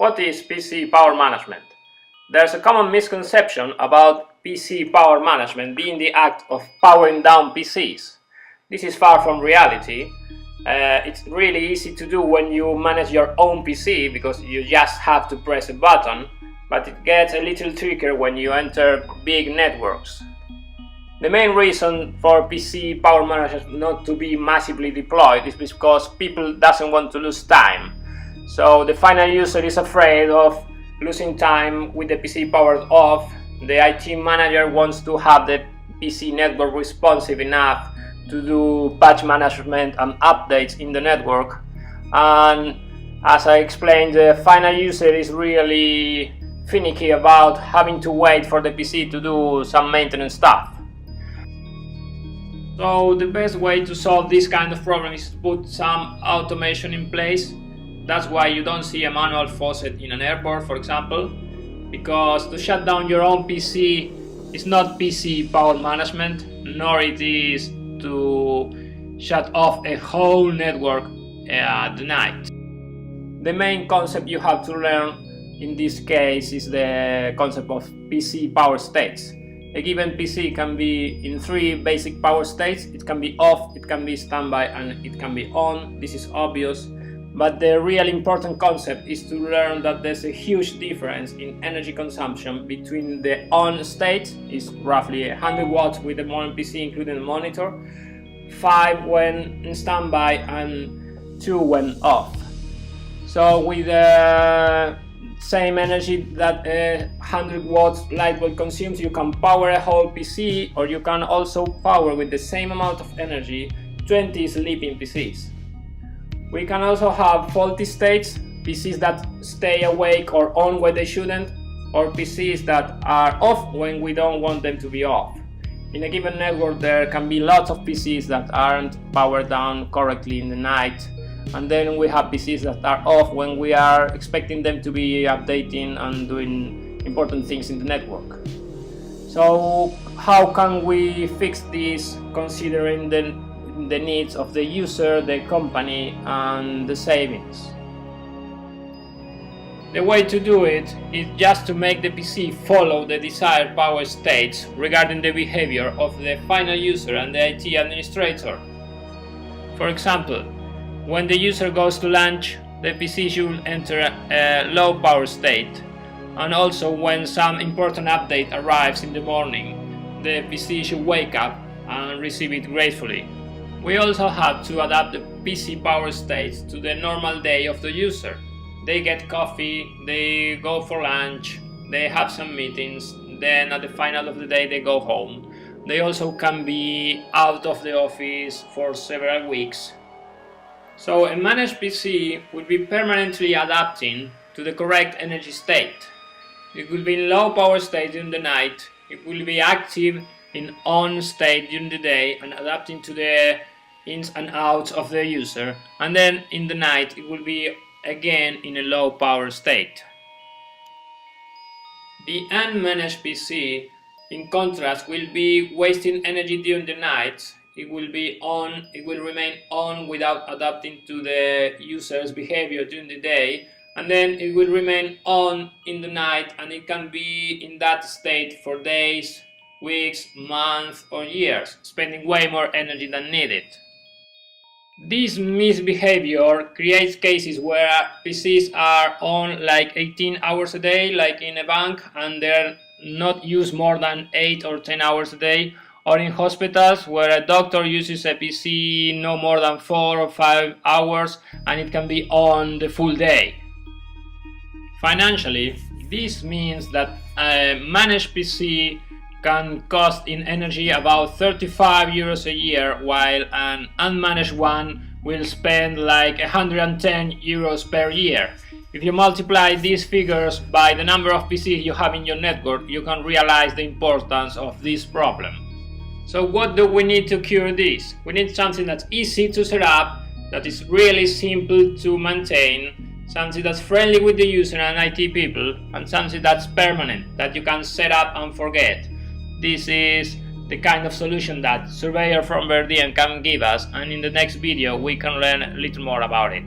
What is PC power management? There's a common misconception about PC power management being the act of powering down PCs. This is far from reality. It's really easy to do when you manage your own PC because you just have to press a button, but it gets a little trickier when you enter big networks. The main reason for PC power management not to be massively deployed is because people doesn't want to lose time. So the final user is afraid of losing time with the PC powered off. The IT manager wants to have the PC network responsive enough to do patch management and updates in the network. And as I explained, the final user is really finicky about having to wait for the PC to do some maintenance stuff. So the best way to solve this kind of problem is to put some automation in place. That's why you don't see a manual faucet in an airport, for example, because to shut down your own PC is not PC power management, nor it is to shut off a whole network at the night. The main concept you have to learn in this case is the concept of PC power states. A given PC can be in three basic power states. It can be off, it can be standby, and it can be on. This is obvious. But the real important concept is to learn that there's a huge difference in energy consumption between the on state, is roughly 100 watts with the modern PC including the monitor, 5 when in standby and 2 when off. So with the same energy that 100 watts light bulb consumes, you can power a whole PC, or you can also power with the same amount of energy 20 sleeping PCs. We can also have faulty states, PCs that stay awake or on when they shouldn't, or PCs that are off when we don't want them to be off. In a given network there can be lots of PCs that aren't powered down correctly in the night, and then we have PCs that are off when we are expecting them to be updating and doing important things in the network. So how can we fix this considering the needs of the user, the company, and the savings? The way to do it is just to make the PC follow the desired power states regarding the behavior of the final user and the IT administrator. For example, when the user goes to lunch, the PC should enter a low power state, and also when some important update arrives in the morning, the PC should wake up and receive it gratefully. We also have to adapt the PC power states to the normal day of the user. They get coffee, they go for lunch, they have some meetings, then at the final of the day they go home. They also can be out of the office for several weeks. So a managed PC will be permanently adapting to the correct energy state. It will be in low power state during the night, it will be active in on state during the day and adapting to the ins and outs of the user, and then in the night it will be again in a low power state. The unmanaged PC, in contrast, will be wasting energy during the night. It will remain on without adapting to the user's behavior during the day, and then it will remain on in the night, and it can be in that state for days, weeks, months, or years, spending way more energy than needed. This misbehavior creates cases where PCs are on like 18 hours a day, like in a bank, and they're not used more than 8 or 10 hours a day, or in hospitals where a doctor uses a PC no more than 4 or 5 hours and it can be on the full day. Financially, this means that a managed PC can cost in energy about 35 euros a year, while an unmanaged one will spend like 110 euros per year. If you multiply these figures by the number of PCs you have in your network, you can realize the importance of this problem. So what do we need to cure this? We need something that's easy to set up, that is really simple to maintain, something that's friendly with the user and IT people, and something that's permanent, that you can set up and forget. This is the kind of solution that Surveyor from Verdian can give us, and in the next video we can learn a little more about it.